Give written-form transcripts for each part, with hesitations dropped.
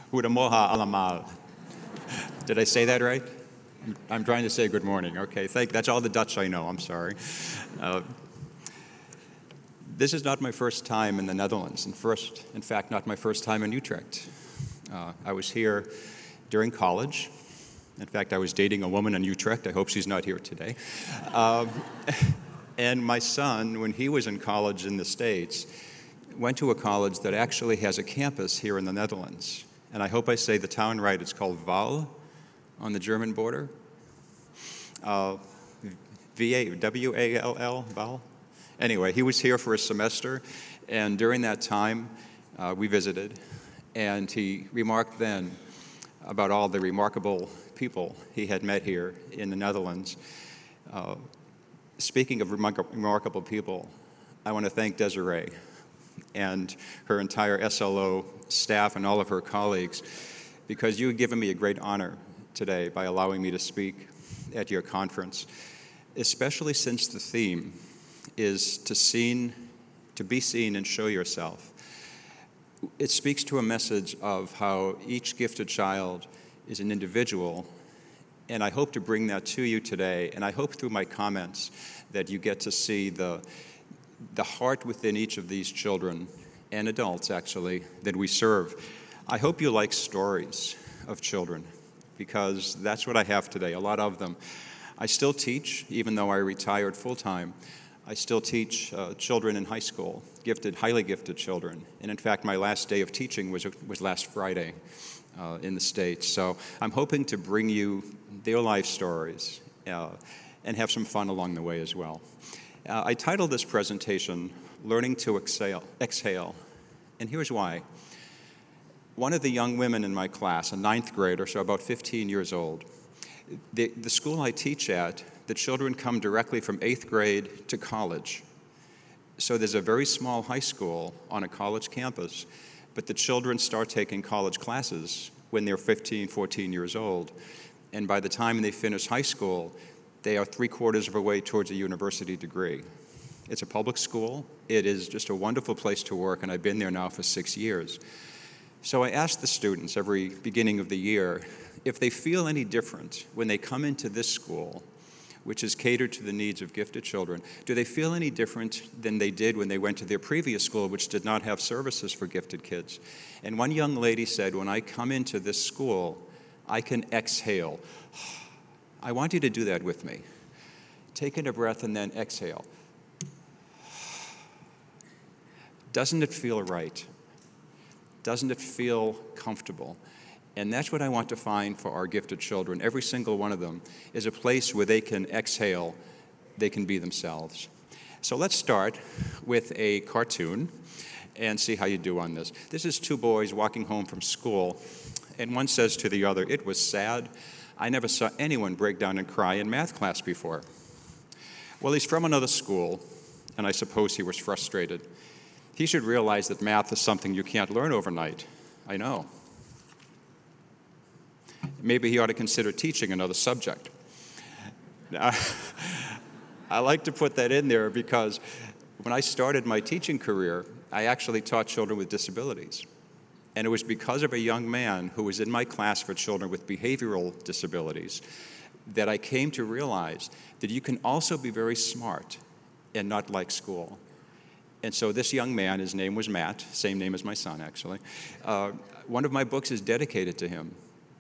Goedemorgen allemaal. Did I say that right? I'm trying to say good morning. Okay, that's all the Dutch I know. I'm sorry. This is not my first time in the Netherlands, in fact, not my first time in Utrecht. I was here during college. In fact, I was dating a woman in Utrecht. I hope she's not here today. And my son, when he was in college in the States, went to a college that actually has a campus here in the Netherlands. And I hope I say the town right. It's called Waal on the German border. W-A-L-L, Waal. Anyway, he was here for a semester, and during that time, we visited, and he remarked then about all the remarkable people he had met here in the Netherlands. Speaking of remarkable people, I want to thank Desiree and her entire SLO staff and all of her colleagues, because you have given me a great honor today by allowing me to speak at your conference, especially since the theme is to be seen and show yourself. It speaks to a message of how each gifted child is an individual, and I hope to bring that to you today, and I hope through my comments that you get to see the heart within each of these children, and adults actually, that we serve. I hope you like stories of children, because that's what I have today, a lot of them. I still teach, even though I retired full-time. I still teach children in high school, highly gifted children. And in fact, my last day of teaching was last Friday in the States. So I'm hoping to bring you their life stories and have some fun along the way as well. I titled this presentation, Learning to Exhale. And here's why. One of the young women in my class, a 9th grader, so about 15 years old, the school I teach at, the children come directly from 8th grade to college. So there's a very small high school on a college campus, but the children start taking college classes when they're 15, 14 years old. And by the time they finish high school, they are 3/4 of a way towards a university degree. It's a public school. It is just a wonderful place to work, and I've been there now for 6 years. So I ask the students every beginning of the year if they feel any different when they come into this school, which is catered to the needs of gifted children. Do they feel any different than they did when they went to their previous school, which did not have services for gifted kids? And one young lady said, when I come into this school, I can exhale. I want you to do that with me. Take in a breath and then exhale. Doesn't it feel right? Doesn't it feel comfortable? And that's what I want to find for our gifted children. Every single one of them is a place where they can exhale, they can be themselves. So let's start with a cartoon and see how you do on this. This is 2 boys walking home from school, and one says to the other, "It was sad. I never saw anyone break down and cry in math class before." Well, he's from another school, and I suppose he was frustrated. He should realize that math is something you can't learn overnight. I know. Maybe he ought to consider teaching another subject. Now, I like to put that in there because when I started my teaching career, I actually taught children with disabilities. And it was because of a young man who was in my class for children with behavioral disabilities that I came to realize that you can also be very smart and not like school. And so this young man, his name was Matt, same name as my son actually, one of my books is dedicated to him.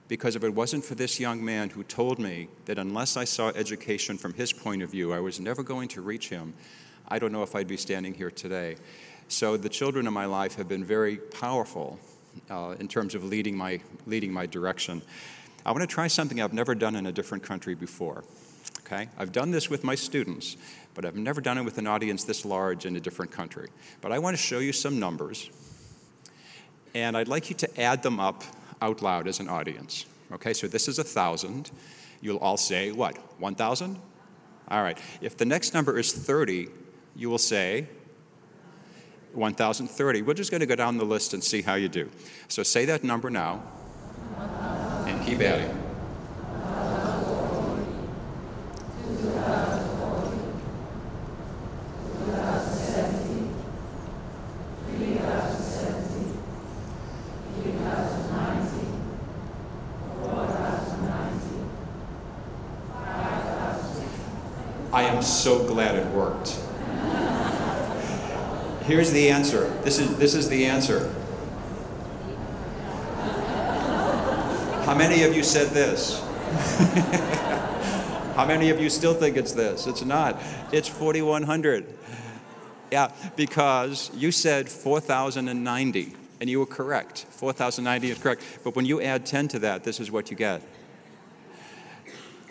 Because if it wasn't for this young man who told me that unless I saw education from his point of view, I was never going to reach him, I don't know if I'd be standing here today. So the children in my life have been very powerful in terms of leading my direction. I want to try something I've never done in a different country before. Okay? I've done this with my students, but I've never done it with an audience this large in a different country. But I want to show you some numbers, and I'd like you to add them up out loud as an audience. Okay, so this is 1,000. You'll all say, what, 1,000? All right. If the next number is 30, you will say 1,030. We're just going to go down the list and see how you do. So say that number now, and keep adding. 2019, I'm so glad it worked. Here's the answer. This is the answer. How many of you said this? How many of you still think it's this? It's not. It's 4,100. Yeah, because you said 4,090, and you were correct. 4,090 is correct. But when you add 10 to that, this is what you get.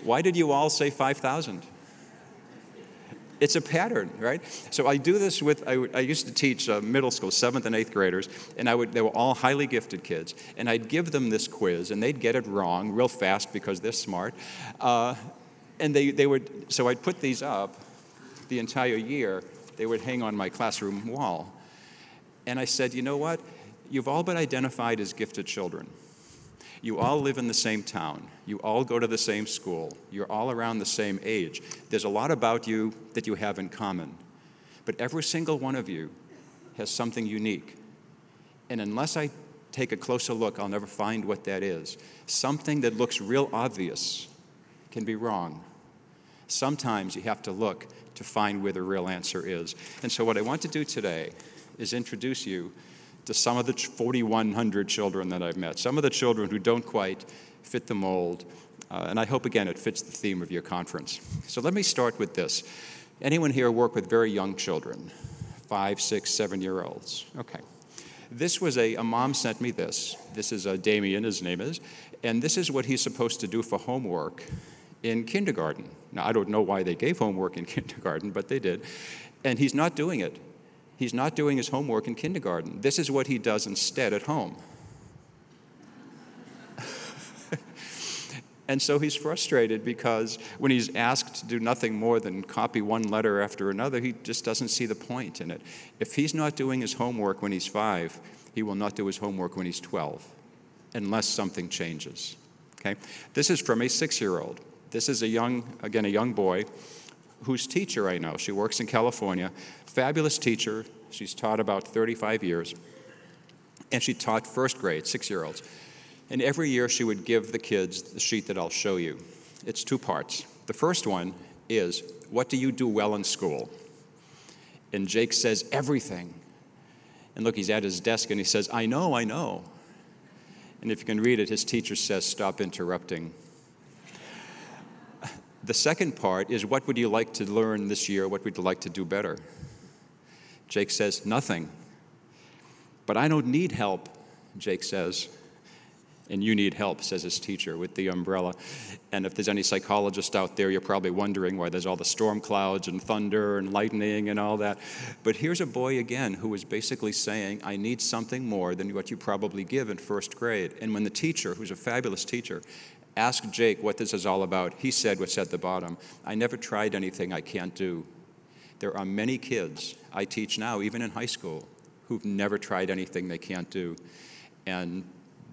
Why did you all say 5,000? It's a pattern, right? So I do this with, I used to teach middle school, 7th and 8th graders, and they were all highly gifted kids, and I'd give them this quiz, and they'd get it wrong real fast because they're smart. And they would, so I'd put these up the entire year. They would hang on my classroom wall. And I said, you know what? You've all been identified as gifted children. You all live in the same town. You all go to the same school. You're all around the same age. There's a lot about you that you have in common. But every single one of you has something unique. And unless I take a closer look, I'll never find what that is. Something that looks real obvious can be wrong. Sometimes you have to look to find where the real answer is. And so what I want to do today is introduce you to some of the 4,100 children that I've met, some of the children who don't quite fit the mold, and I hope, again, it fits the theme of your conference. So let me start with this. Anyone here work with very young children, 5, 6, 7-year-olds? Okay. This was a mom sent me this. This is Damien, his name is, and this is what he's supposed to do for homework in kindergarten. Now, I don't know why they gave homework in kindergarten, but they did. And he's not doing it. He's not doing his homework in kindergarten. This is what he does instead at home. And so he's frustrated because when he's asked to do nothing more than copy one letter after another, he just doesn't see the point in it. If he's not doing his homework when he's 5, he will not do his homework when he's 12, unless something changes. Okay? This is from a 6-year-old. This is a young boy whose teacher I know. She works in California. Fabulous teacher. She's taught about 35 years. And she taught first grade, 6-year-olds. And every year she would give the kids the sheet that I'll show you. It's 2 parts. The first one is, what do you do well in school? And Jake says, everything. And look, he's at his desk and he says, I know. And if you can read it, his teacher says, stop interrupting. The second part is, what would you like to learn this year? What would you like to do better? Jake says, nothing. But I don't need help, Jake says. And you need help, says his teacher, with the umbrella. And if there's any psychologist out there, you're probably wondering why there's all the storm clouds and thunder and lightning and all that. But here's a boy again who is basically saying, I need something more than what you probably give in first grade. And when the teacher, who's a fabulous teacher, asked Jake what this is all about, he said what's at the bottom, I never tried anything I can't do. There are many kids I teach now, even in high school, who've never tried anything they can't do. And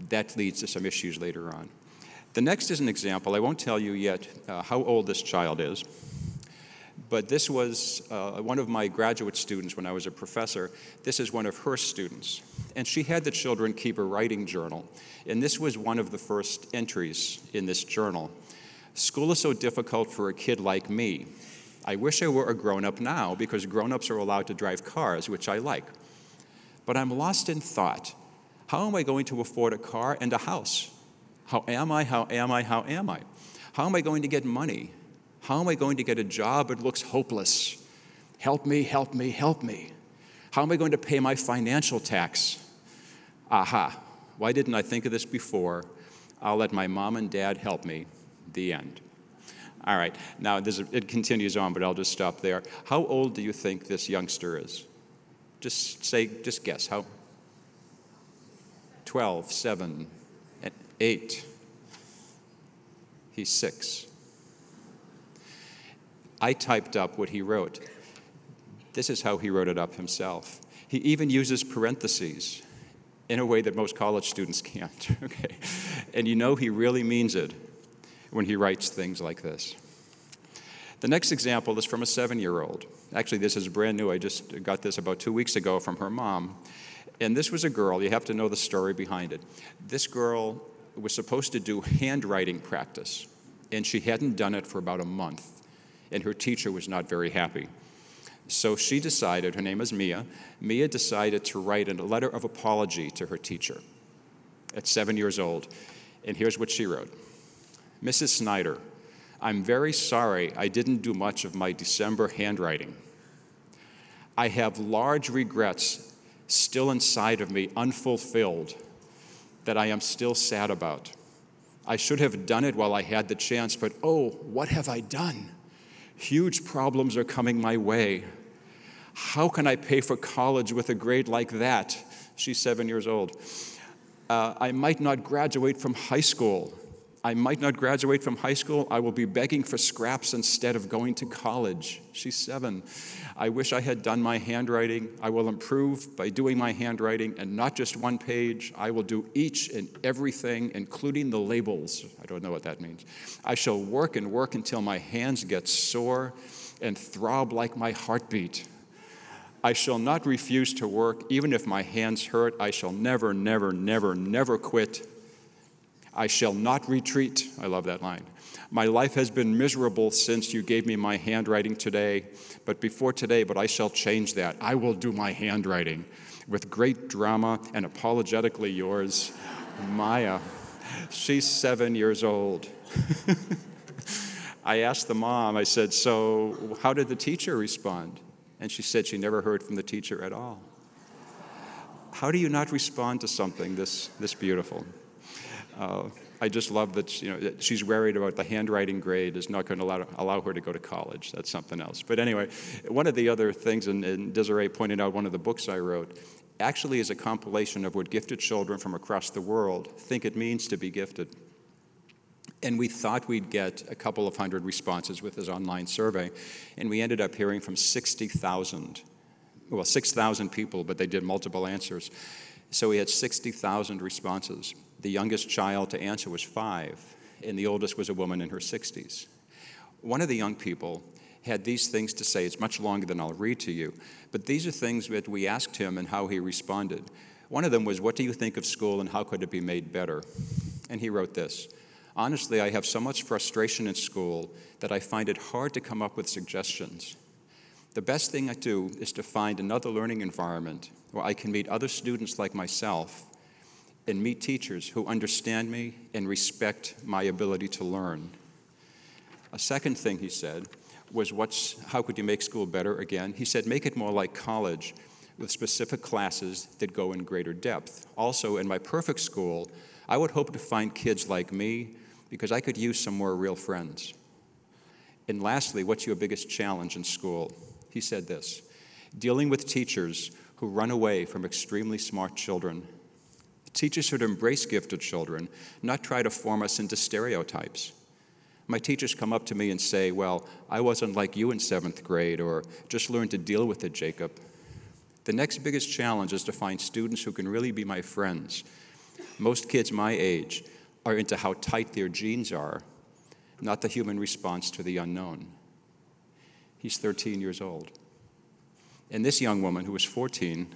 that leads to some issues later on. The next is an example. I won't tell you yet how old this child is, but this was one of my graduate students when I was a professor. This is one of her students. And she had the children keep a writing journal. And this was one of the first entries in this journal. School is so difficult for a kid like me. I wish I were a grown-up now, because grown-ups are allowed to drive cars, which I like. But I'm lost in thought. How am I going to afford a car and a house? How am I? How am I? How am I? How am I going to get money? How am I going to get a job that looks hopeless? Help me, help me, help me. How am I going to pay my financial tax? Aha. Why didn't I think of this before? I'll let my mom and dad help me. The end. All right. Now, it continues on, but I'll just stop there. How old do you think this youngster is? Just guess. How? 12, 7, 8. He's 6. I typed up what he wrote. This is how he wrote it up himself. He even uses parentheses in a way that most college students can't. Okay? And you know he really means it when he writes things like this. The next example is from a 7-year-old. Actually, this is brand new. I just got this about 2 weeks ago from her mom. And this was a girl. You have to know the story behind it. This girl was supposed to do handwriting practice, and she hadn't done it for about a month. and her teacher was not very happy. So she decided, her name is Mia decided to write a letter of apology to her teacher at 7 years old. And here's what she wrote. Mrs. Snyder, I'm very sorry I didn't do much of my December handwriting. I have large regrets still inside of me, unfulfilled, that I am still sad about. I should have done it while I had the chance, but oh, what have I done? Huge problems are coming my way. How can I pay for college with a grade like that? She's 7 years old. I might not graduate from high school. I will be begging for scraps instead of going to college. She's 7. I wish I had done my handwriting. I will improve by doing my handwriting, and not just one page. I will do each and everything, including the labels. I don't know what that means. I shall work and work until my hands get sore and throb like my heartbeat. I shall not refuse to work, even if my hands hurt. I shall never, never, never, never quit. I shall not retreat. I love that line. My life has been miserable since you gave me my handwriting today, but I shall change that. I will do my handwriting with great drama and apologetically yours, Maya. She's 7 years old. I asked the mom, I said, so how did the teacher respond? And she said she never heard from the teacher at all. How do you not respond to something this beautiful? I just love that, that she's worried about the handwriting grade is not going to allow her to go to college. That's something else. But anyway, one of the other things, and Desiree pointed out one of the books I wrote, actually is a compilation of what gifted children from across the world think it means to be gifted. And we thought we'd get a couple of hundred responses with this online survey, and we ended up hearing from 6,000 people, but they did multiple answers. So we had 60,000 responses. The youngest child to answer was 5, and the oldest was a woman in her 60s. One of the young people had these things to say. It's much longer than I'll read to you, but these are things that we asked him and how he responded. One of them was, what do you think of school and how could it be made better? And he wrote this. Honestly, I have so much frustration in school that I find it hard to come up with suggestions. The best thing I do is to find another learning environment where I can meet other students like myself and meet teachers who understand me and respect my ability to learn. A second thing he said was, how could you make school better again? He said, make it more like college with specific classes that go in greater depth. Also, in my perfect school, I would hope to find kids like me because I could use some more real friends. And lastly, what's your biggest challenge in school? He said this, dealing with teachers who run away from extremely smart children. Teachers should embrace gifted children, not try to form us into stereotypes. My teachers come up to me and say, well, I wasn't like you in 7th grade, or just learned to deal with it, Jacob. The next biggest challenge is to find students who can really be my friends. Most kids my age are into how tight their genes are, not the human response to the unknown. He's 13 years old. And this young woman, who was 14,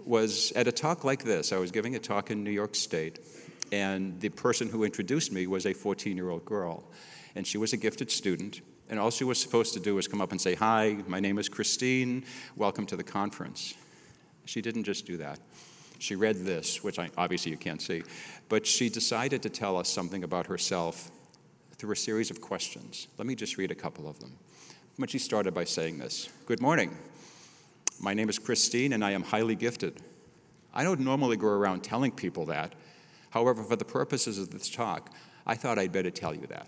was at a talk like this. I was giving a talk in New York State, and the person who introduced me was a 14-year-old girl. And she was a gifted student, and all she was supposed to do was come up and say, hi, my name is Christine, welcome to the conference. She didn't just do that. She read this, which obviously you can't see, but she decided to tell us something about herself through a series of questions. Let me just read a couple of them. But she started by saying this. Good morning. My name is Christine, and I am highly gifted. I don't normally go around telling people that. However, for the purposes of this talk, I thought I'd better tell you that.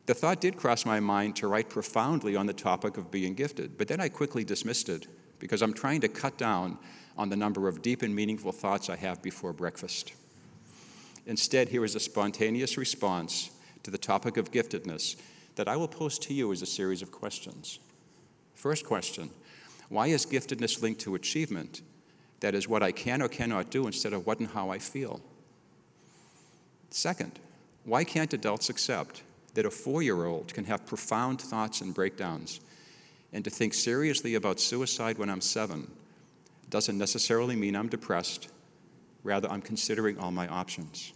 The thought did cross my mind to write profoundly on the topic of being gifted, but then I quickly dismissed it because I'm trying to cut down on the number of deep and meaningful thoughts I have before breakfast. Instead, here is a spontaneous response to the topic of giftedness that I will pose to you as a series of questions. First question, why is giftedness linked to achievement? That is what I can or cannot do instead of what and how I feel. Second, why can't adults accept that a 4-year-old can have profound thoughts and breakdowns, and to think seriously about suicide when I'm 7 doesn't necessarily mean I'm depressed. Rather, I'm considering all my options.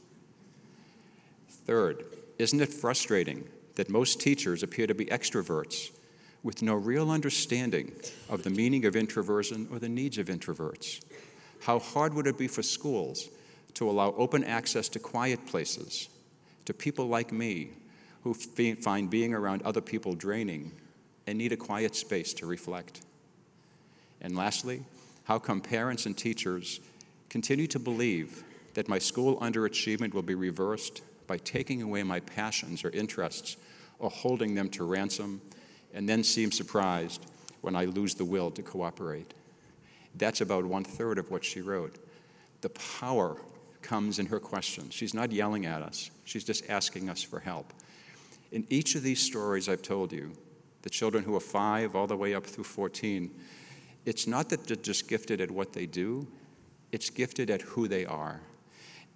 Third, isn't it frustrating that most teachers appear to be extroverts with no real understanding of the meaning of introversion or the needs of introverts? How hard would it be for schools to allow open access to quiet places, to people like me who find being around other people draining and need a quiet space to reflect? And lastly, how come parents and teachers continue to believe that my school underachievement will be reversed by taking away my passions or interests or holding them to ransom, and then seem surprised when I lose the will to cooperate? That's about 1/3 of what she wrote. The power comes in her questions. She's not yelling at us. She's just asking us for help. In each of these stories I've told you, the children who are 5 all the way up through 14, it's not that they're just gifted at what they do, it's gifted at who they are.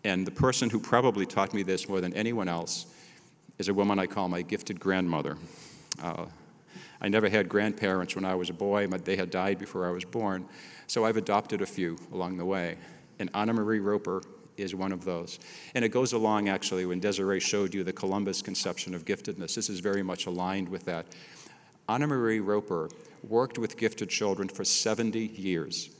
And the person who probably taught me this more than anyone else is a woman I call my gifted grandmother. I never had grandparents when I was a boy, but they had died before I was born, so I've adopted a few along the way. And Anna Marie Roper is one of those. And it goes along, actually, when Desiree showed you the Columbus conception of giftedness. This is very much aligned with that. Anna Marie Roper worked with gifted children for 70 years.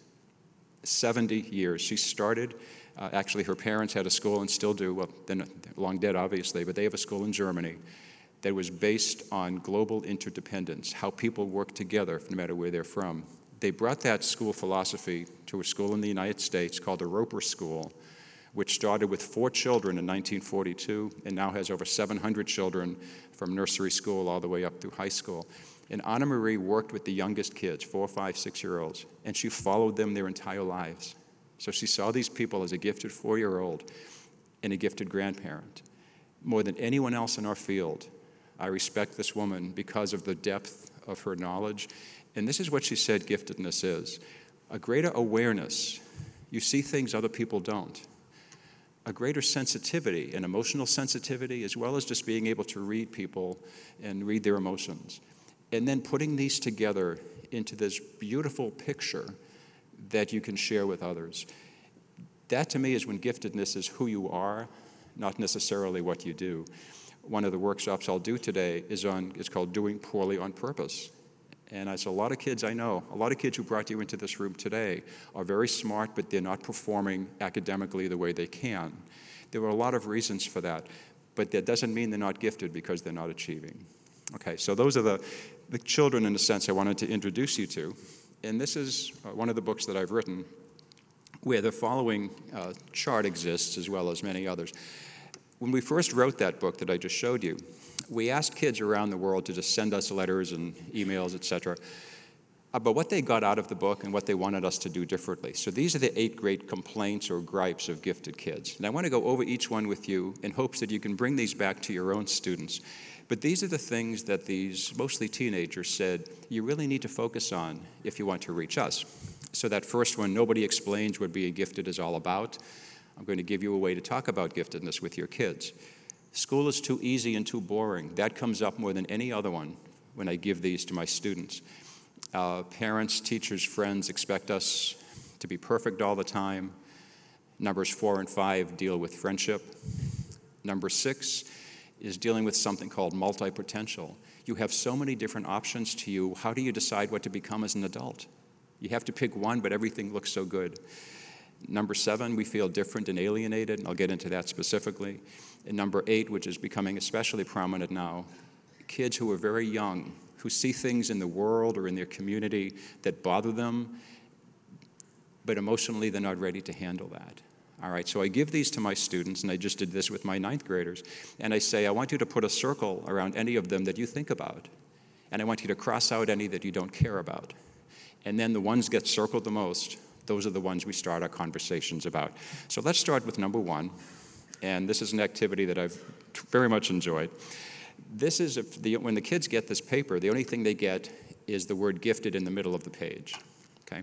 70 years. She started, actually her parents had a school and still do, well, they're long dead obviously, but they have a school in Germany that was based on global interdependence, how people work together no matter where they're from. They brought that school philosophy to a school in the United States called the Roper School, which started with 4 children in 1942 and now has over 700 children from nursery school all the way up through high school. And Anna Marie worked with the youngest kids, 4, 5, 6-year-olds, and she followed them their entire lives. So she saw these people as a gifted 4-year-old and a gifted grandparent. More than anyone else in our field, I respect this woman because of the depth of her knowledge. And this is what she said giftedness is: a greater awareness. You see things other people don't. A greater sensitivity, an emotional sensitivity, as well as just being able to read people and read their emotions. And then putting these together into this beautiful picture that you can share with others. That, to me, is when giftedness is who you are, not necessarily what you do. One of the workshops I'll do today is called Doing Poorly on Purpose. And it's a lot of kids I know, a lot of kids who brought you into this room today are very smart, but they're not performing academically the way they can. There are a lot of reasons for that, but that doesn't mean they're not gifted because they're not achieving. Okay, so those are the children, in a sense, I wanted to introduce you to. And this is one of the books that I've written where the following chart exists, as well as many others. When we first wrote that book that I just showed you, we asked kids around the world to just send us letters and emails, etc., about what they got out of the book and what they wanted us to do differently. So these are the 8 great complaints or gripes of gifted kids. And I want to go over each one with you in hopes that you can bring these back to your own students. But these are the things that these mostly teenagers said you really need to focus on if you want to reach us. So that first one, nobody explains what being gifted is all about. I'm going to give you a way to talk about giftedness with your kids. School is too easy and too boring. That comes up more than any other one when I give these to my students. Parents, teachers, friends expect us to be perfect all the time. Numbers 4 and 5 deal with friendship. Number 6 is dealing with something called multi-potential. You have so many different options to you. How do you decide what to become as an adult? You have to pick one, but everything looks so good. Number 7, we feel different and alienated, and I'll get into that specifically. And number 8, which is becoming especially prominent now, kids who are very young, who see things in the world or in their community that bother them, but emotionally they're not ready to handle that. All right, so I give these to my students, and I just did this with my 9th graders, and I say, I want you to put a circle around any of them that you think about, and I want you to cross out any that you don't care about. And then the ones get circled the most, those are the ones we start our conversations about. So let's start with number 1, and this is an activity that I've very much enjoyed. This is, when the kids get this paper, the only thing they get is the word gifted in the middle of the page, okay?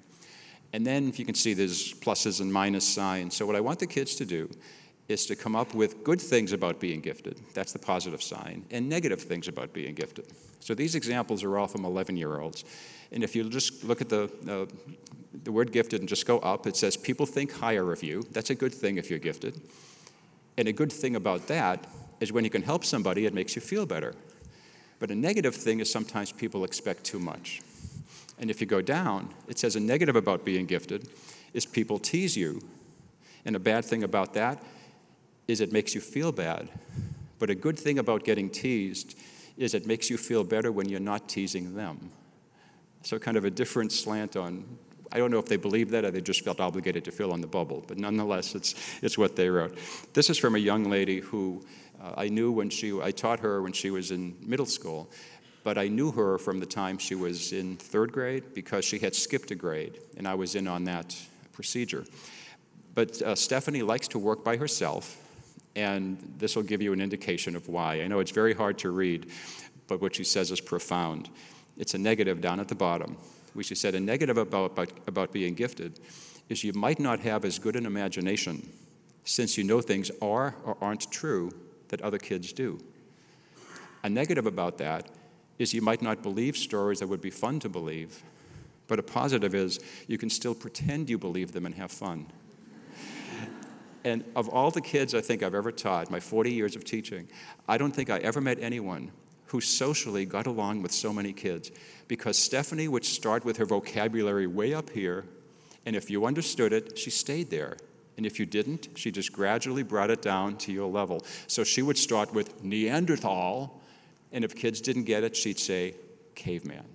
And then, if you can see, there's pluses and minus signs. So what I want the kids to do is to come up with good things about being gifted. That's the positive sign. And negative things about being gifted. So these examples are all from 11-year-olds. And if you just look at the word gifted and just go up, it says people think higher of you. That's a good thing if you're gifted. And a good thing about that is when you can help somebody, it makes you feel better. But a negative thing is sometimes people expect too much. And if you go down, it says a negative about being gifted is people tease you. And a bad thing about that is it makes you feel bad. But a good thing about getting teased is it makes you feel better when you're not teasing them. So kind of a different slant on, I don't know if they believed that or they just felt obligated to fill in the bubble, but nonetheless, it's what they wrote. This is from a young lady who I knew I taught her when she was in middle school, but I knew her from the time she was in 3rd grade because she had skipped a grade, and I was in on that procedure. But Stephanie likes to work by herself, and this will give you an indication of why. I know it's very hard to read, but what she says is profound. It's a negative down at the bottom. She said a negative about being gifted is you might not have as good an imagination since you know things are or aren't true that other kids do. A negative about that is you might not believe stories that would be fun to believe, but a positive is you can still pretend you believe them and have fun. And of all the kids I think I've ever taught, my 40 years of teaching, I don't think I ever met anyone who socially got along with so many kids, because Stephanie would start with her vocabulary way up here, and if you understood it, she stayed there. And if you didn't, she just gradually brought it down to your level. So she would start with Neanderthal, and if kids didn't get it, she'd say caveman.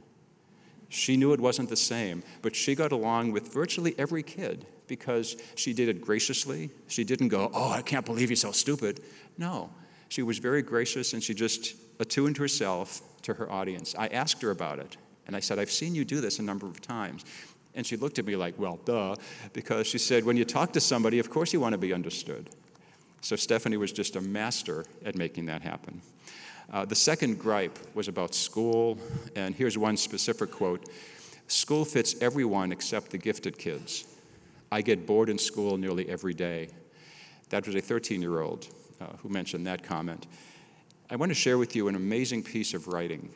She knew it wasn't the same, but she got along with virtually every kid because she did it graciously. She didn't go, oh, I can't believe you're so stupid. No, she was very gracious, and she just attuned herself to her audience. I asked her about it, and I said, I've seen you do this a number of times. And she looked at me like, well, duh, because she said, when you talk to somebody, of course you want to be understood. So Stephanie was just a master at making that happen. The second gripe was about school, and here's one specific quote. School fits everyone except the gifted kids. I get bored in school nearly every day. That was a 13-year-old who mentioned that comment. I want to share with you an amazing piece of writing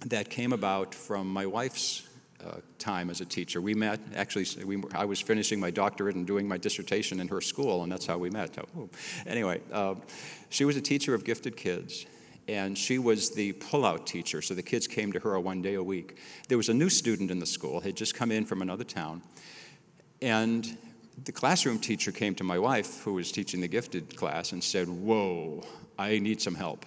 that came about from my wife's time as a teacher. We met, actually, I was finishing my doctorate and doing my dissertation in her school, and that's how we met. Anyway, she was a teacher of gifted kids, and she was the pull-out teacher, so the kids came to her 1 day a week. There was a new student in the school, had just come in from another town, and the classroom teacher came to my wife, who was teaching the gifted class, and said, whoa, I need some help,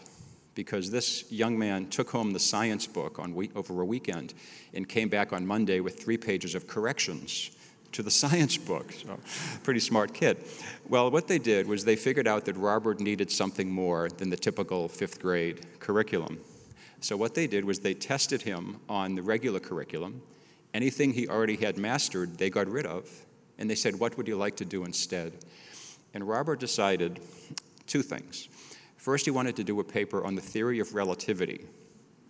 because this young man took home the science book over a weekend and came back on Monday with 3 pages of corrections to the science book. So, pretty smart kid. Well, what they did was they figured out that Robert needed something more than the typical 5th grade curriculum. So what they did was they tested him on the regular curriculum. Anything he already had mastered, they got rid of. And they said, what would you like to do instead? And Robert decided 2 things. First, he wanted to do a paper on the theory of relativity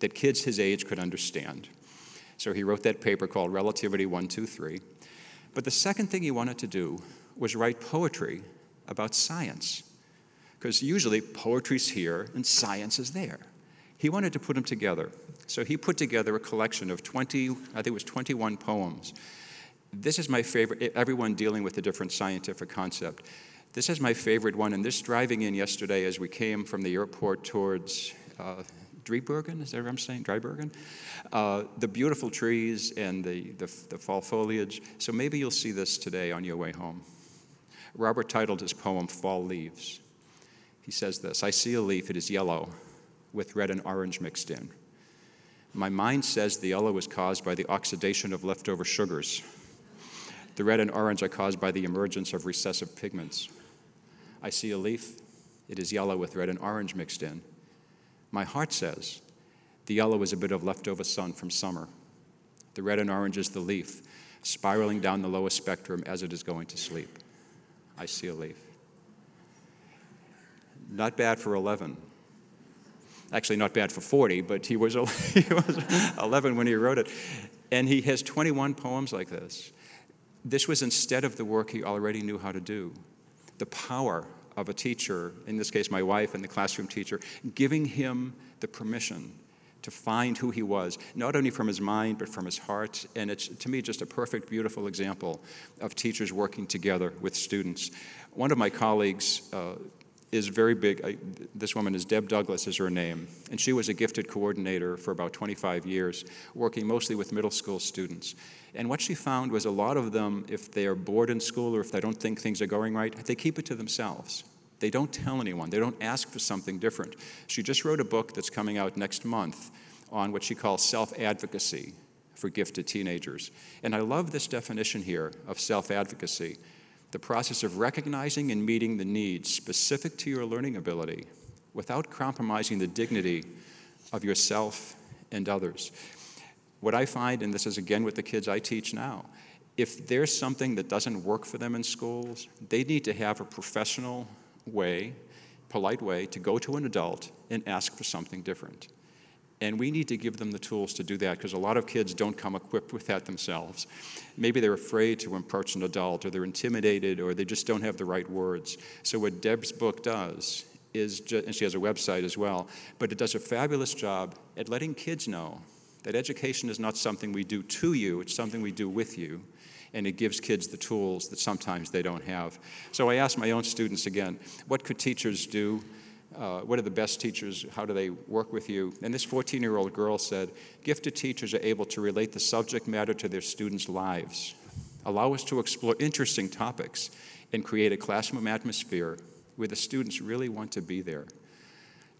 that kids his age could understand. So he wrote that paper called Relativity 1, 2, 3. But the second thing he wanted to do was write poetry about science, because usually poetry's here and science is there. He wanted to put them together. So he put together a collection of 21 poems. This is my favorite, everyone dealing with a different scientific concept. This is my favorite one, and this driving in yesterday as we came from the airport towards Driebergen, is that what I'm saying? Driebergen? The beautiful trees and the fall foliage. So maybe you'll see this today on your way home. Robert titled his poem, Fall Leaves. He says this, I see a leaf, it is yellow, with red and orange mixed in. My mind says the yellow is caused by the oxidation of leftover sugars. The red and orange are caused by the emergence of recessive pigments. I see a leaf, it is yellow with red and orange mixed in. My heart says the yellow is a bit of leftover sun from summer. The red and orange is the leaf, spiraling down the lower spectrum as it is going to sleep. I see a leaf. Not bad for 11. Actually, not bad for 40, but he was 11 when he wrote it. And he has 21 poems like this. This was instead of the work he already knew how to do. The power of a teacher, in this case my wife and the classroom teacher, giving him the permission to find who he was, not only from his mind, but from his heart. And it's, to me, just a perfect, beautiful example of teachers working together with students. One of my colleagues is very big. This woman is Deb Douglas is her name, and she was a gifted coordinator for about 25 years, working mostly with middle school students. And what she found was a lot of them, if they are bored in school or if they don't think things are going right, they keep it to themselves. They don't tell anyone. They don't ask for something different. She just wrote a book that's coming out next month on what she calls self-advocacy for gifted teenagers. And I love this definition here of self-advocacy, the process of recognizing and meeting the needs specific to your learning ability without compromising the dignity of yourself and others. What I find, and this is again with the kids I teach now, if there's something that doesn't work for them in schools, they need to have a professional way, polite way, to go to an adult and ask for something different. And we need to give them the tools to do that, because a lot of kids don't come equipped with that themselves. Maybe they're afraid to approach an adult, or they're intimidated, or they just don't have the right words. So what Deb's book does is, and she has a website as well, but it does a fabulous job at letting kids know that education is not something we do to you, it's something we do with you. And it gives kids the tools that sometimes they don't have. So I asked my own students again, what could teachers do? What are the best teachers? How do they work with you? And this 14-year-old girl said, gifted teachers are able to relate the subject matter to their students' lives, allow us to explore interesting topics, and create a classroom atmosphere where the students really want to be there.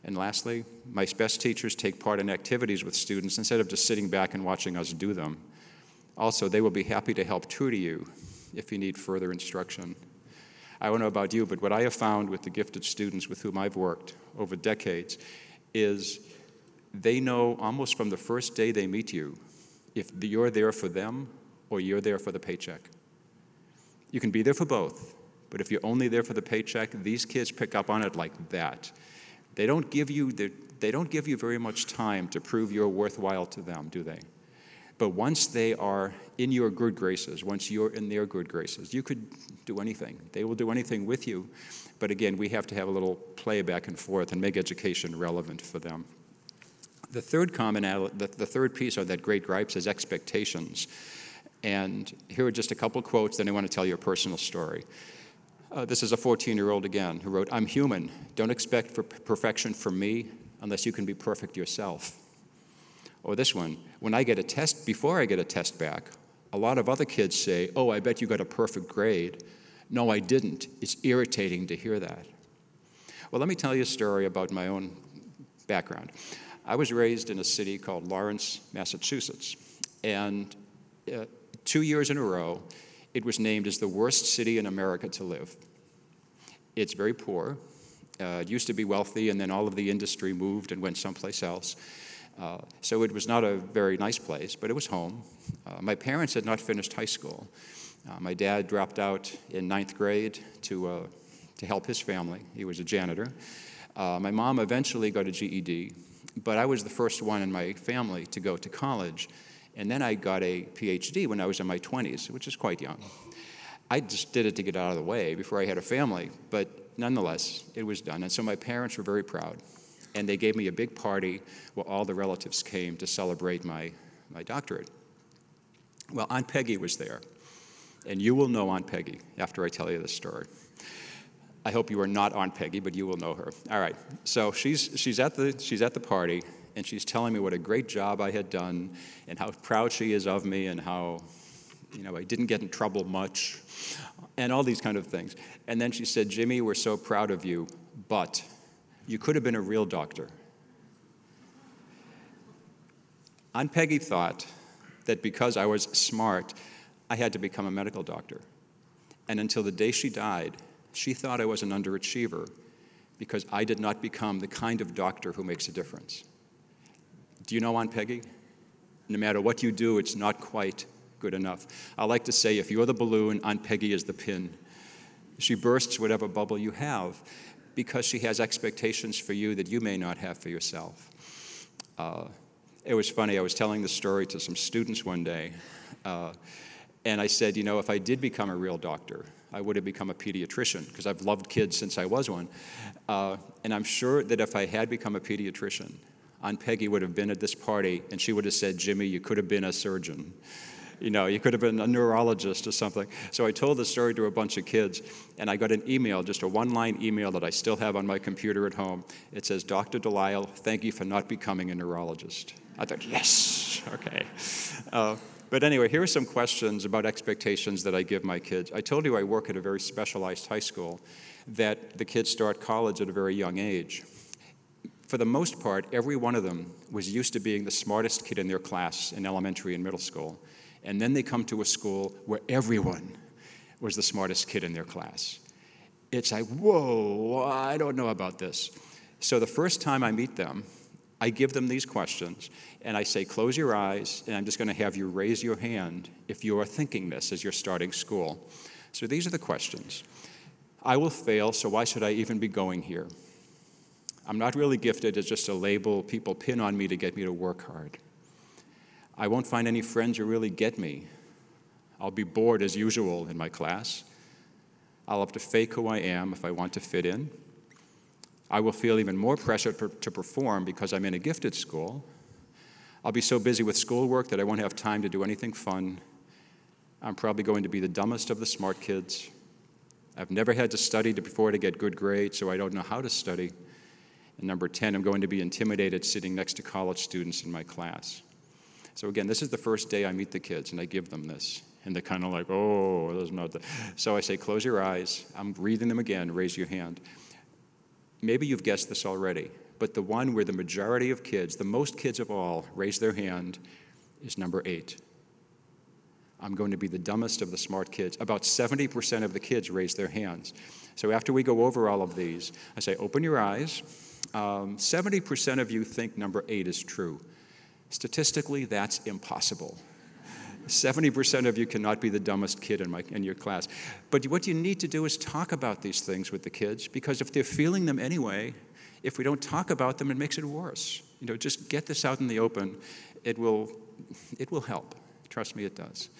And lastly, my best teachers take part in activities with students instead of just sitting back and watching us do them. Also, they will be happy to help tutor you if you need further instruction. I don't know about you, but what I have found with the gifted students with whom I've worked over decades is they know almost from the first day they meet you if you're there for them or you're there for the paycheck. You can be there for both, but if you're only there for the paycheck, these kids pick up on it like that. They don't give you very much time to prove you're worthwhile to them, do they? But once they are in your good graces, once you're in their good graces, you could do anything. They will do anything with you. But again, we have to have a little play back and forth and make education relevant for them. The third piece of that great gripes is expectations. And here are just a couple quotes, then I want to tell you a personal story. This is a 14-year-old again who wrote, "I'm human. Don't expect perfection from me unless you can be perfect yourself." Or this one, before I get a test back, a lot of other kids say, "Oh, I bet you got a perfect grade." No, I didn't. It's irritating to hear that. Well, let me tell you a story about my own background. I was raised in a city called Lawrence, Massachusetts, and 2 years in a row, it was named as the worst city in America to live. It's very poor. It used to be wealthy, and then all of the industry moved and went someplace else. So it was not a very nice place, but it was home. My parents had not finished high school. My dad dropped out in 9th grade to help his family. He was a janitor. My mom eventually got a GED, but I was the first one in my family to go to college. And then I got a PhD when I was in my 20s, which is quite young. I just did it to get out of the way before I had a family, but nonetheless, it was done. And so my parents were very proud. And they gave me a big party where all the relatives came to celebrate my doctorate. Well, Aunt Peggy was there. And you will know Aunt Peggy after I tell you this story. I hope you are not Aunt Peggy, but you will know her. All right, so she's at the party, and she's telling me what a great job I had done and how proud she is of me and how, I didn't get in trouble much and all these kind of things. And then she said, "Jimmy, we're so proud of you, but you could have been a real doctor." Aunt Peggy thought that because I was smart, I had to become a medical doctor. And until the day she died, she thought I was an underachiever because I did not become the kind of doctor who makes a difference. Do you know Aunt Peggy? No matter what you do, it's not quite good enough. I like to say, if you're the balloon, Aunt Peggy is the pin. She bursts whatever bubble you have because she has expectations for you that you may not have for yourself. It was funny, I was telling this story to some students one day, and I said, if I did become a real doctor, I would have become a pediatrician, because I've loved kids since I was one. And I'm sure that if I had become a pediatrician, Aunt Peggy would have been at this party, and she would have said, "Jimmy, you could have been a surgeon." You could have been a neurologist or something. So I told the story to a bunch of kids, and I got an email, just a one-line email that I still have on my computer at home. It says, Dr. Delisle, thank you for not becoming a neurologist. I thought, yes, okay. But anyway, here are some questions about expectations that I give my kids. I told you I work at a very specialized high school, that the kids start college at a very young age. For the most part, every one of them was used to being the smartest kid in their class in elementary and middle school. And then they come to a school where everyone was the smartest kid in their class. It's like, whoa, I don't know about this. So the first time I meet them, I give them these questions, and I say, close your eyes, and I'm just going to have you raise your hand if you are thinking this as you're starting school. So these are the questions. I will fail, so why should I even be going here? I'm not really gifted. It's just a label people pin on me to get me to work hard. I won't find any friends who really get me. I'll be bored as usual in my class. I'll have to fake who I am if I want to fit in. I will feel even more pressure to perform because I'm in a gifted school. I'll be so busy with schoolwork that I won't have time to do anything fun. I'm probably going to be the dumbest of the smart kids. I've never had to study before to get good grades, so I don't know how to study. And number 10, I'm going to be intimidated sitting next to college students in my class. So again, this is the first day I meet the kids, and I give them this. And they're kind of like, oh, there's not that. So I say, close your eyes. I'm reading them again. Raise your hand. Maybe you've guessed this already, but the one where the majority of kids, the most kids of all, raise their hand is number 8. I'm going to be the dumbest of the smart kids. About 70% of the kids raise their hands. So after we go over all of these, I say, open your eyes. 70% of you think number 8 is true. Statistically, that's impossible. 70% of you cannot be the dumbest kid in your class. But what you need to do is talk about these things with the kids, because if they're feeling them anyway, if we don't talk about them, it makes it worse. Just get this out in the open. It will help. Trust me, it does.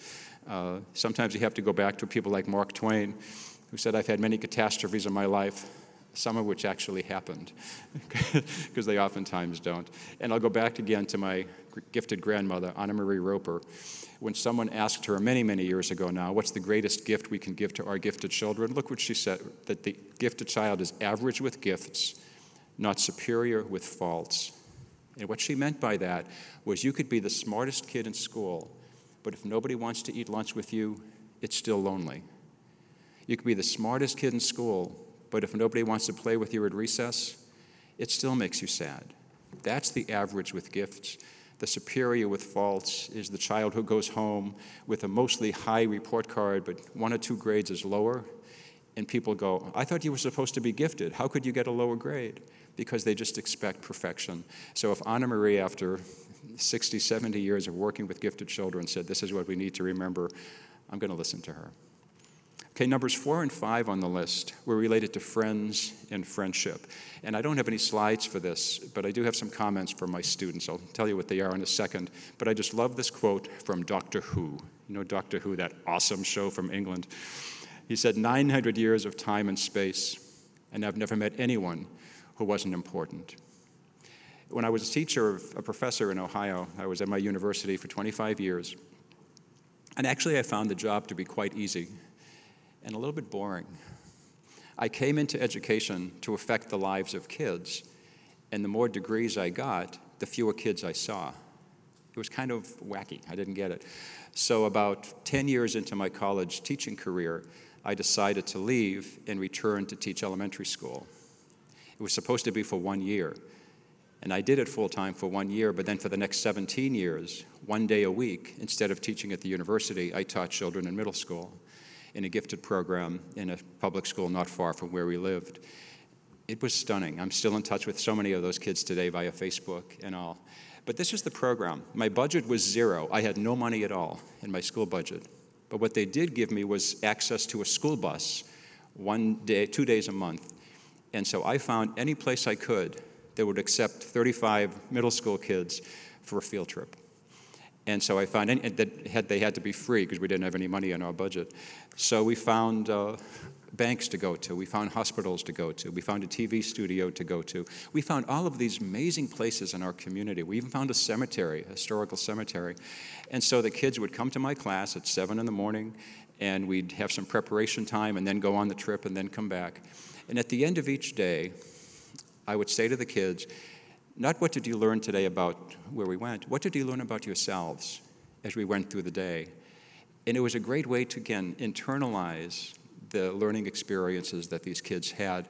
Sometimes you have to go back to people like Mark Twain, who said, I've had many catastrophes in my life, some of which actually happened, because they oftentimes don't. And I'll go back again to my gifted grandmother, Anna Marie Roper, when someone asked her many, many years ago now, what's the greatest gift we can give to our gifted children? Look what she said, that the gifted child is average with gifts, not superior with faults. And what she meant by that was you could be the smartest kid in school, but if nobody wants to eat lunch with you, it's still lonely. You could be the smartest kid in school, but if nobody wants to play with you at recess, it still makes you sad. That's the average with gifts. The superior with faults is the child who goes home with a mostly high report card, but 1 or 2 grades is lower, and people go, I thought you were supposed to be gifted. How could you get a lower grade? Because they just expect perfection. So if Anna Marie, after 60, 70 years of working with gifted children, said, this is what we need to remember, I'm going to listen to her. Okay, numbers 4 and 5 on the list were related to friends and friendship. And I don't have any slides for this, but I do have some comments from my students. I'll tell you what they are in a second. But I just love this quote from Doctor Who. You know Doctor Who, that awesome show from England? He said, 900 years of time and space, and I've never met anyone who wasn't important. When I was a professor in Ohio, I was at my university for 25 years. And actually, I found the job to be quite easy and a little bit boring. I came into education to affect the lives of kids, and the more degrees I got, the fewer kids I saw. It was kind of wacky. I didn't get it. So about 10 years into my college teaching career, I decided to leave and return to teach elementary school. It was supposed to be for 1 year, and I did it full-time for 1 year, but then for the next 17 years, 1 day a week, instead of teaching at the university, I taught children in middle school in a gifted program in a public school not far from where we lived. It was stunning. I'm still in touch with so many of those kids today via Facebook and all. But this is the program. My budget was zero. I had no money at all in my school budget. But what they did give me was access to a school bus 1 day, 2 days a month. And so I found any place I could that would accept 35 middle school kids for a field trip. And so I found that they had to be free because we didn't have any money in our budget. So we found banks to go to. We found hospitals to go to. We found a TV studio to go to. We found all of these amazing places in our community. We even found a cemetery, a historical cemetery. And so the kids would come to my class at 7 in the morning, and we'd have some preparation time and then go on the trip and then come back. And at the end of each day, I would say to the kids, not what did you learn today about where we went, what did you learn about yourselves as we went through the day? And it was a great way to, again, internalize the learning experiences that these kids had.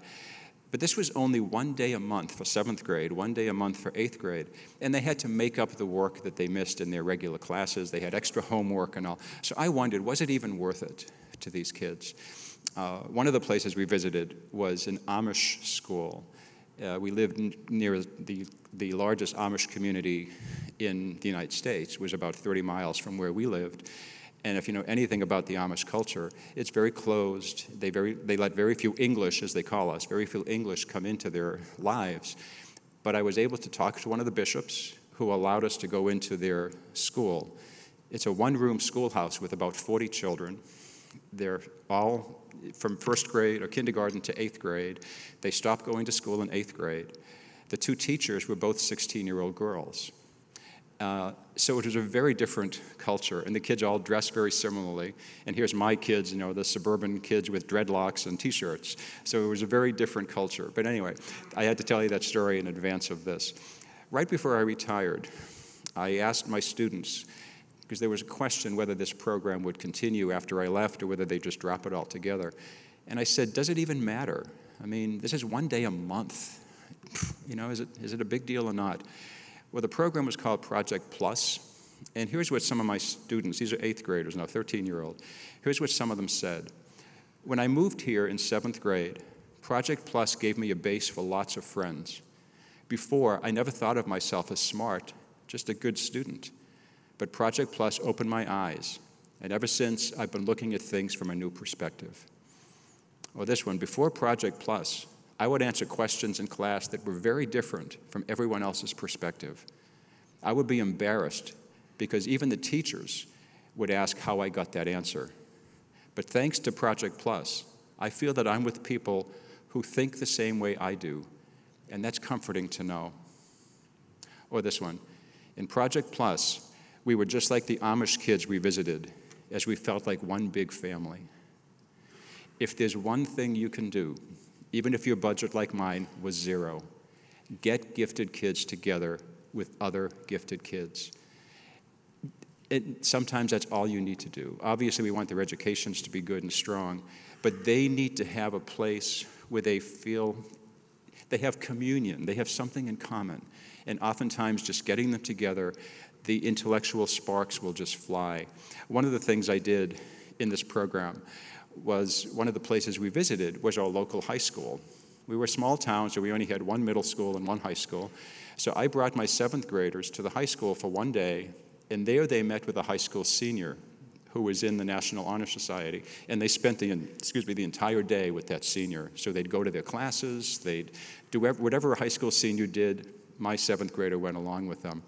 But this was only one day a month for 7th grade, one day a month for 8th grade. And they had to make up the work that they missed in their regular classes. They had extra homework and all. So I wondered, was it even worth it to these kids? One of the places we visited was an Amish school. We lived near the largest Amish community in the United States. It was about 30 miles from where we lived. And if you know anything about the Amish culture, it's very closed. They let very few English, as they call us, very few English come into their lives. But I was able to talk to one of the bishops who allowed us to go into their school. It's a one-room schoolhouse with about 40 children. They're all from 1st grade or kindergarten to 8th grade. They stopped going to school in 8th grade. The 2 teachers were both 16-year-old girls. So it was a very different culture, and the kids all dressed very similarly. And here's my kids, you know, the suburban kids with dreadlocks and T-shirts. So it was a very different culture. But anyway, I had to tell you that story in advance of this. Right before I retired, I asked my students, because there was a question whether this program would continue after I left or whether they just drop it altogether. And I said, does it even matter? I mean, this is one day a month. You know, is it a big deal or not? Well, the program was called Project Plus, and here's what some of my students, these are 8th graders now, 13-year-old, here's what some of them said. When I moved here in 7th grade, Project Plus gave me a base for lots of friends. Before, I never thought of myself as smart, just a good student. But Project Plus opened my eyes, and ever since, I've been looking at things from a new perspective. Or this one, before Project Plus, I would answer questions in class that were very different from everyone else's perspective. I would be embarrassed because even the teachers would ask how I got that answer. But thanks to Project Plus, I feel that I'm with people who think the same way I do, and that's comforting to know. Or this one, in Project Plus, we were just like the Amish kids we visited, as we felt like one big family. If there's one thing you can do, even if your budget, like mine, was 0, get gifted kids together with other gifted kids. Sometimes that's all you need to do. Obviously, we want their educations to be good and strong, but they need to have a place where they feel they have communion, they have something in common. And oftentimes, just getting them together, the intellectual sparks will just fly. One of the things I did in this program was one of the places we visited was our local high school. We were a small town, so we only had one middle school and one high school. So I brought my 7th graders to the high school for one day, and there they met with a high school senior who was in the National Honor Society, and they spent the entire day with that senior. So they'd go to their classes, they'd do whatever a high school senior did. My 7th grader went along with them.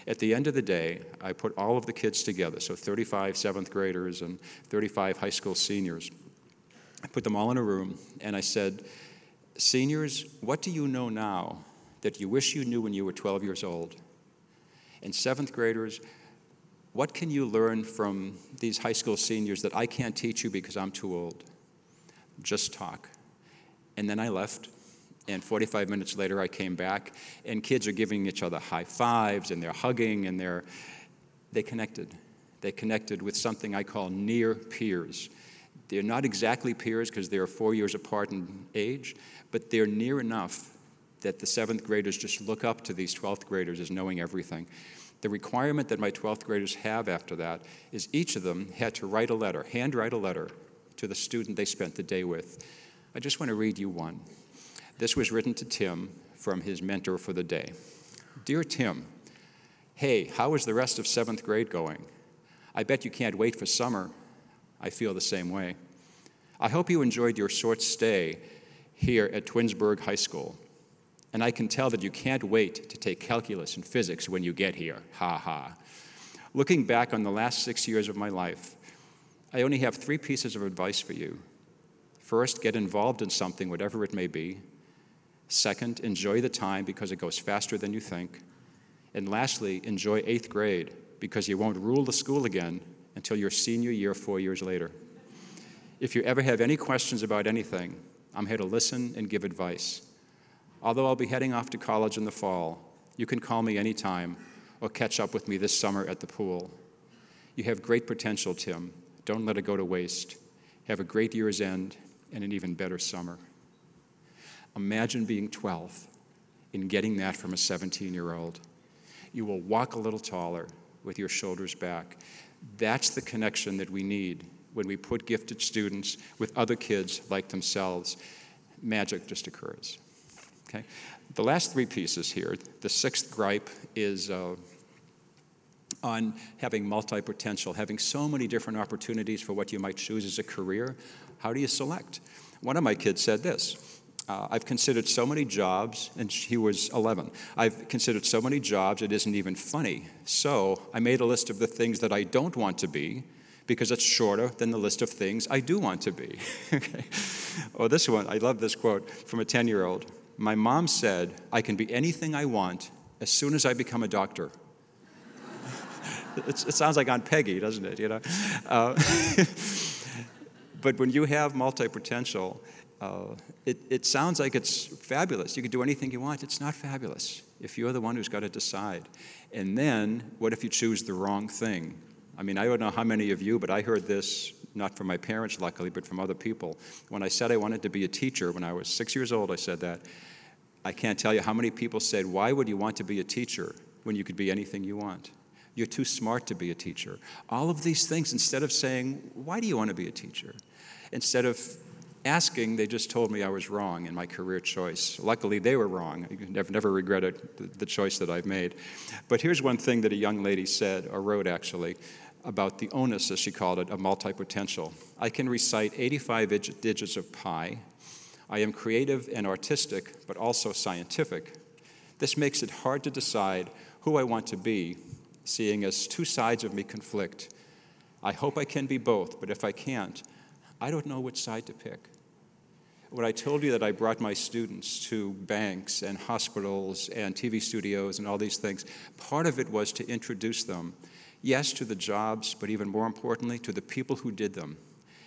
At the end of the day, I put all of the kids together, so 35 7th graders and 35 high school seniors. I put them all in a room, and I said, seniors, what do you know now that you wish you knew when you were 12 years old? And 7th graders, what can you learn from these high school seniors that I can't teach you because I'm too old? Just talk. And then I left. And 45 minutes later, I came back, and kids are giving each other high fives, and they're hugging, and they connected. They connected with something I call near peers. They're not exactly peers because they're 4 years apart in age, but they're near enough that the 7th graders just look up to these 12th graders as knowing everything. The requirement that my 12th graders have after that is each of them had to write a letter, handwrite a letter to the student they spent the day with. I just want to read you one. This was written to Tim from his mentor for the day. Dear Tim, hey, how is the rest of 7th grade going? I bet you can't wait for summer. I feel the same way. I hope you enjoyed your short stay here at Twinsburg High School. And I can tell that you can't wait to take calculus and physics when you get here. Ha ha. Looking back on the last 6 years of my life, I only have 3 pieces of advice for you. First, get involved in something, whatever it may be. Second, enjoy the time because it goes faster than you think. And lastly, enjoy 8th grade because you won't rule the school again until your senior year 4 years later. If you ever have any questions about anything, I'm here to listen and give advice. Although I'll be heading off to college in the fall, you can call me anytime or catch up with me this summer at the pool. You have great potential, Tim. Don't let it go to waste. Have a great year's end and an even better summer. Imagine being 12 and getting that from a 17-year-old. You will walk a little taller with your shoulders back. That's the connection that we need when we put gifted students with other kids like themselves. Magic just occurs. Okay? The last 3 pieces here, the 6th gripe is on having multi-potential, having so many different opportunities for what you might choose as a career. How do you select? One of my kids said this. I've considered so many jobs, and he was 11. I've considered so many jobs it isn't even funny. So I made a list of the things that I don't want to be because it's shorter than the list of things I do want to be. Okay. Oh, this one, I love this quote from a 10-year-old. My mom said, I can be anything I want as soon as I become a doctor. It sounds like Aunt Peggy, doesn't it? You know? But when you have multi-potential, it sounds like it's fabulous. You can do anything you want. It's not fabulous if you're the one who's got to decide. And then, what if you choose the wrong thing? I mean, I don't know how many of you, but I heard this, not from my parents, luckily, but from other people. When I said I wanted to be a teacher, when I was 6 years old, I said that. I can't tell you how many people said, why would you want to be a teacher when you could be anything you want? You're too smart to be a teacher. All of these things, instead of saying, why do you want to be a teacher? Instead of asking, they just told me I was wrong in my career choice. Luckily, they were wrong. I've never regretted the choice that I've made. But here's one thing that a young lady said, or wrote actually, about the onus, as she called it, of multi-potential. I can recite 85 digits of pi. I am creative and artistic, but also scientific. This makes it hard to decide who I want to be, seeing as 2 sides of me conflict. I hope I can be both, but if I can't, I don't know which side to pick. When I told you that I brought my students to banks and hospitals and TV studios and all these things, part of it was to introduce them, yes, to the jobs, but even more importantly, to the people who did them.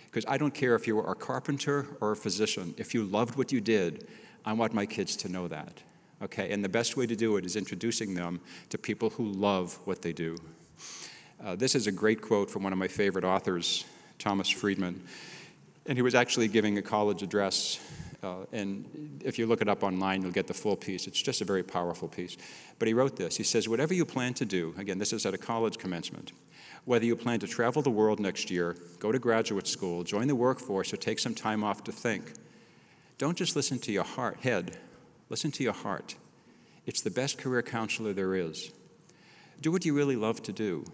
Because I don't care if you were a carpenter or a physician. If you loved what you did, I want my kids to know that. Okay, and the best way to do it is introducing them to people who love what they do. This is a great quote from one of my favorite authors, Thomas Friedman. And he was actually giving a college address, and if you look it up online, you'll get the full piece. It's just a very powerful piece. But he wrote this. He says, whatever you plan to do, again, this is at a college commencement, whether you plan to travel the world next year, go to graduate school, join the workforce, or take some time off to think, don't just listen to your head, listen to your heart. It's the best career counselor there is. Do what you really love to do.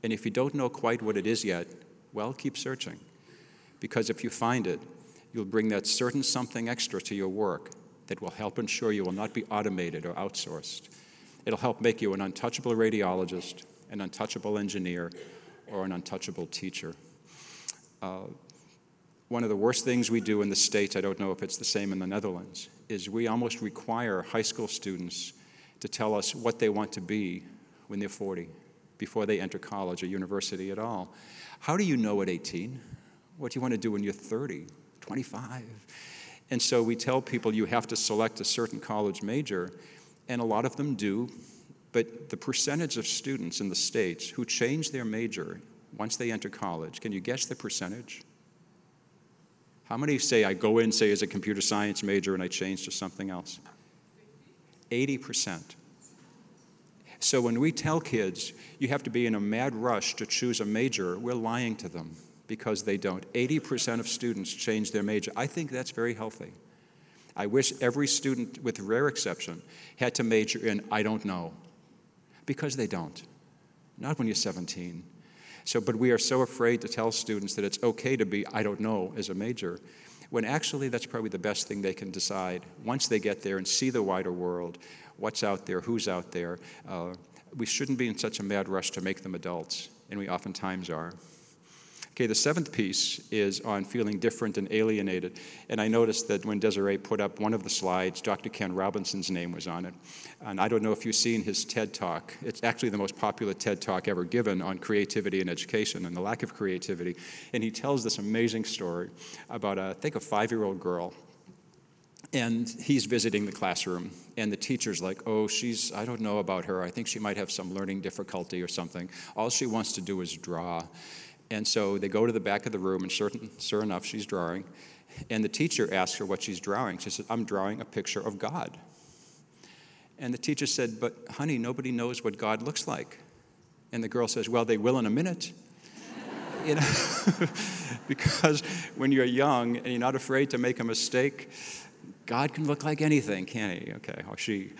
And if you don't know quite what it is yet, well, keep searching. Because if you find it, you'll bring that certain something extra to your work that will help ensure you will not be automated or outsourced. It'll help make you an untouchable radiologist, an untouchable engineer, or an untouchable teacher. One of the worst things we do in the States, I don't know if it's the same in the Netherlands, is we almost require high school students to tell us what they want to be when they're 40, before they enter college or university at all. How do you know at 18? What do you want to do when you're 30, 25? And so we tell people you have to select a certain college major, and a lot of them do, but the percentage of students in the States who change their major once they enter college, can you guess the percentage? How many say, I go in, say, as a computer science major, and I change to something else? 80%. So when we tell kids, you have to be in a mad rush to choose a major, we're lying to them. Because they don't. 80% of students change their major. I think that's very healthy. I wish every student, with rare exception, had to major in I don't know. Because they don't. Not when you're 17. But we are so afraid to tell students that it's okay to be I don't know as a major, when actually that's probably the best thing they can decide. Once they get there and see the wider world, what's out there, who's out there, we shouldn't be in such a mad rush to make them adults, and we oftentimes are. Okay, the seventh piece is on feeling different and alienated. And I noticed that when Desiree put up one of the slides, Dr. Ken Robinson's name was on it. And I don't know if you've seen his TED Talk. It's actually the most popular TED Talk ever given on creativity and education and the lack of creativity. And he tells this amazing story about, I think, a 5-year-old girl. And he's visiting the classroom, and the teacher's like, oh, I don't know about her. I think she might have some learning difficulty or something. All she wants to do is draw. And so they go to the back of the room, and sure enough, she's drawing. And the teacher asks her what she's drawing. She said, I'm drawing a picture of God. And the teacher said, but honey, nobody knows what God looks like. And the girl says, well, they will in a minute. You know, because when you're young and you're not afraid to make a mistake, God can look like anything, can't he? Okay, or she.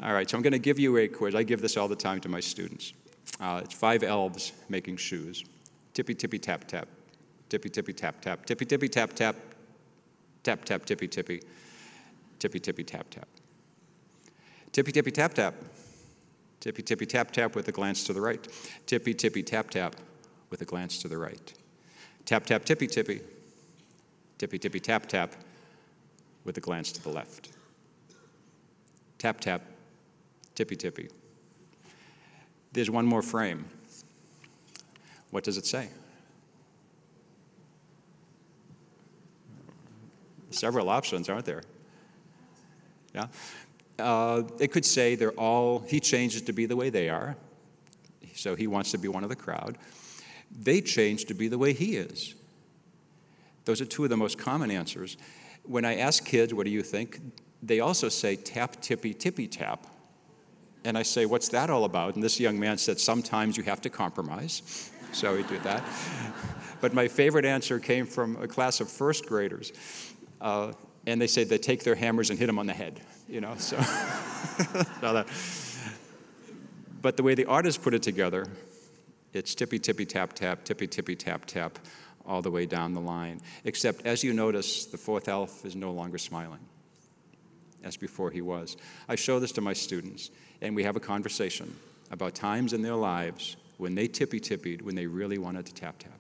All right, so I'm going to give you a quiz. I give this all the time to my students. It's 5 elves making shoes. Tippy, tippy, tap, tap. Tippy, tippy, tap, tap. Tippy, tippy, tap, tap. Tap, tap, tippy, tippy. Tippy, tippy, tap, tap. Tippy, tippy, tap, tap. Tippy, tippy, tap, tap with a glance to the right. Tippy, tippy, tap, tap with a glance to the right. Tap, tap, tippy, tippy. Tippy, tippy, tap, tap with a glance to the left. Tap, tap, tippy, tippy. There's one more frame. What does it say? Several options, aren't there? Yeah. It could say he changes to be the way they are, so he wants to be one of the crowd. They change to be the way he is. Those are two of the most common answers. When I ask kids, what do you think? They also say, tap, tippy, tippy, tap. And I say, what's that all about? And this young man said, sometimes you have to compromise. So we do that. But my favorite answer came from a class of first graders. And they say they take their hammers and hit them on the head, you know. So, but the way the artist put it together, it's tippy, tippy, tap, tap, tippy, tippy, tap, tap, all the way down the line. Except, as you notice, the fourth elf is no longer smiling, as before he was. I show this to my students, and we have a conversation about times in their lives when they tippy-tippied, when they really wanted to tap-tap.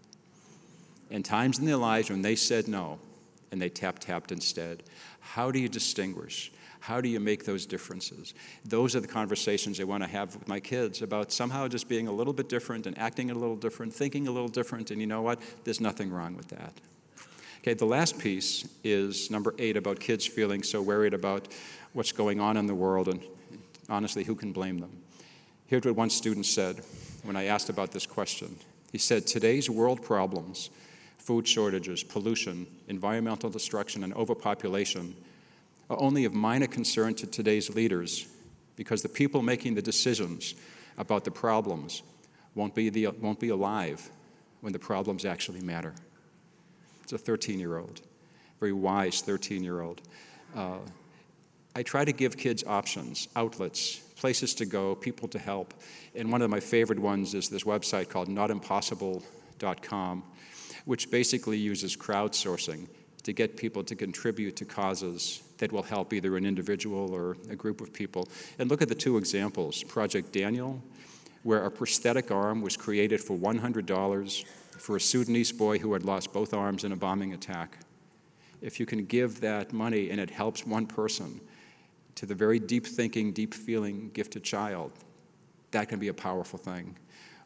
And times in their lives when they said no, and they tap-tapped instead. How do you distinguish? How do you make those differences? Those are the conversations I want to have with my kids about somehow just being a little bit different and acting a little different, thinking a little different, and you know what? There's nothing wrong with that. Okay, the last piece is number 8, about kids feeling so worried about what's going on in the world, and honestly, who can blame them? Here's what one student said when I asked about this question. He said, today's world problems, food shortages, pollution, environmental destruction, and overpopulation are only of minor concern to today's leaders because the people making the decisions about the problems won't be alive when the problems actually matter. It's a 13-year-old, very wise 13-year-old. I try to give kids options, outlets, places to go, people to help. And one of my favorite ones is this website called notimpossible.com, which basically uses crowdsourcing to get people to contribute to causes that will help either an individual or a group of people. And look at the 2 examples. Project Daniel, where a prosthetic arm was created for $100 for a Sudanese boy who had lost both arms in a bombing attack. If you can give that money and it helps one person to the very deep thinking, deep feeling gifted child, that can be a powerful thing.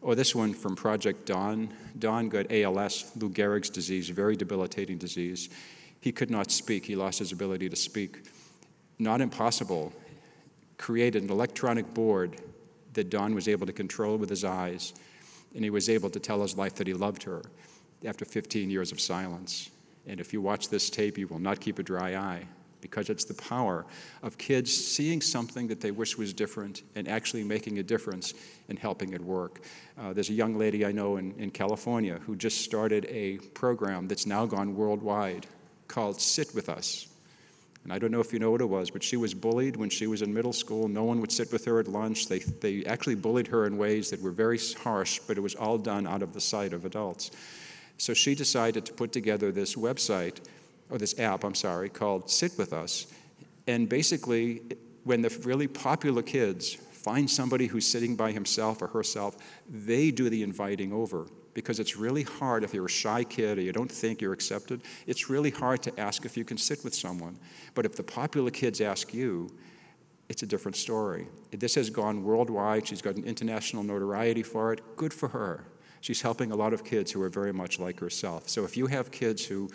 Or this one from Project Dawn. Dawn got ALS, Lou Gehrig's disease, very debilitating disease. He could not speak. He lost his ability to speak. Not Impossible created an electronic board that Dawn was able to control with his eyes, and he was able to tell his wife that he loved her after 15 years of silence. And if you watch this tape, you will not keep a dry eye, because it's the power of kids seeing something that they wish was different and actually making a difference and helping it work. There's a young lady I know in California who just started a program that's now gone worldwide called Sit With Us. And I don't know if you know what it was, but she was bullied when she was in middle school. No one would sit with her at lunch. They actually bullied her in ways that were very harsh, but it was all done out of the sight of adults. So she decided to put together this website, or this app, called Sit With Us. And basically, when the really popular kids find somebody who's sitting by himself or herself, they do the inviting over, because it's really hard if you're a shy kid or you don't think you're accepted. It's really hard to ask if you can sit with someone. But if the popular kids ask you, it's a different story. This has gone worldwide. She's got an international notoriety for it. Good for her. She's helping a lot of kids who are very much like herself. So if you have kids who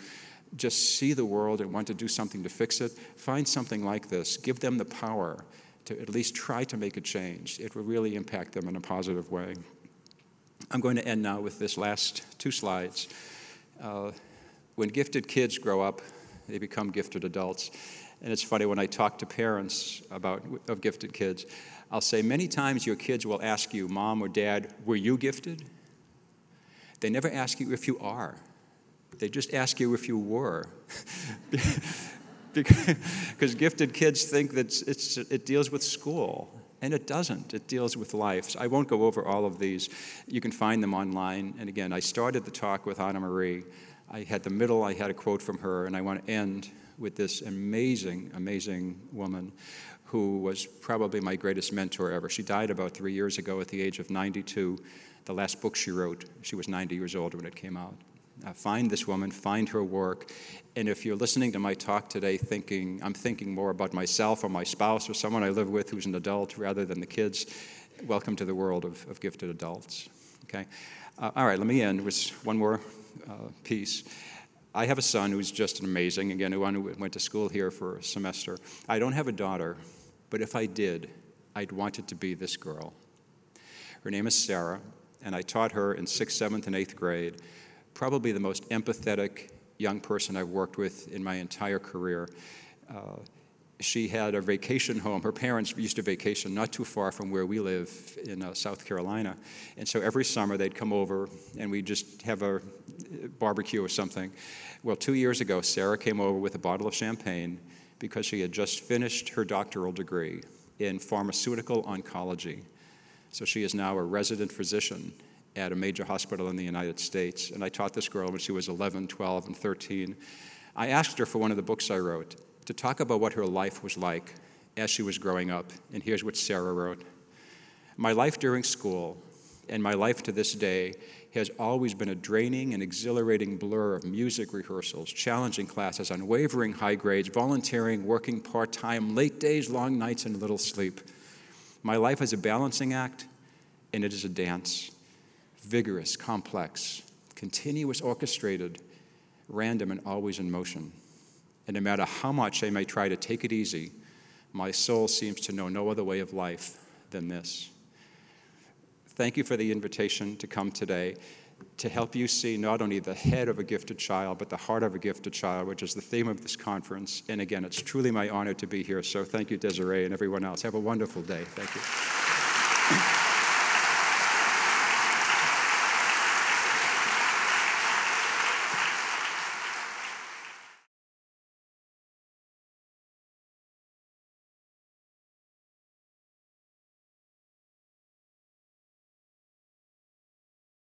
just see the world and want to do something to fix it, find something like this. Give them the power to at least try to make a change. It will really impact them in a positive way. I'm going to end now with this last 2 slides. When gifted kids grow up, they become gifted adults. And it's funny, when I talk to parents of gifted kids, I'll say, many times your kids will ask you, Mom or Dad, were you gifted? They never ask you if you are. They just ask you if you were. Because gifted kids think that it deals with school, and it doesn't. It deals with life. So I won't go over all of these. You can find them online. And again, I started the talk with Anna Marie. I had a quote from her, and I want to end with this amazing, amazing woman who was probably my greatest mentor ever. She died about 3 years ago at the age of 92. The last book she wrote, she was 90 years old when it came out. Find this woman, find her work, and if you're listening to my talk today I'm thinking more about myself or my spouse or someone I live with who's an adult rather than the kids, welcome to the world of gifted adults. Okay? All right, let me end with one more piece. I have a son who's just amazing, again, who went to school here for a semester. I don't have a daughter, but if I did, I'd want it to be this girl. Her name is Sarah, and I taught her in 6th, 7th, and 8th grade. Probably the most empathetic young person I've worked with in my entire career. She had a vacation home. Her parents used to vacation not too far from where we live in South Carolina. And so every summer they'd come over and we'd just have a barbecue or something. Well, 2 years ago, Sarah came over with a bottle of champagne because she had just finished her doctoral degree in pharmaceutical oncology. So she is now a resident physician at a major hospital in the United States. And I taught this girl when she was 11, 12, and 13. I asked her for one of the books I wrote to talk about what her life was like as she was growing up. And here's what Sarah wrote. My life during school and my life to this day has always been a draining and exhilarating blur of music rehearsals, challenging classes, unwavering high grades, volunteering, working part-time, late days, long nights, and little sleep. My life is a balancing act, and it is a dance. Vigorous, complex, continuous, orchestrated, random, and always in motion. And no matter how much I may try to take it easy, my soul seems to know no other way of life than this. Thank you for the invitation to come today to help you see not only the head of a gifted child, but the heart of a gifted child, which is the theme of this conference. And again, it's truly my honor to be here. So thank you, Desiree, and everyone else. Have a wonderful day. Thank you.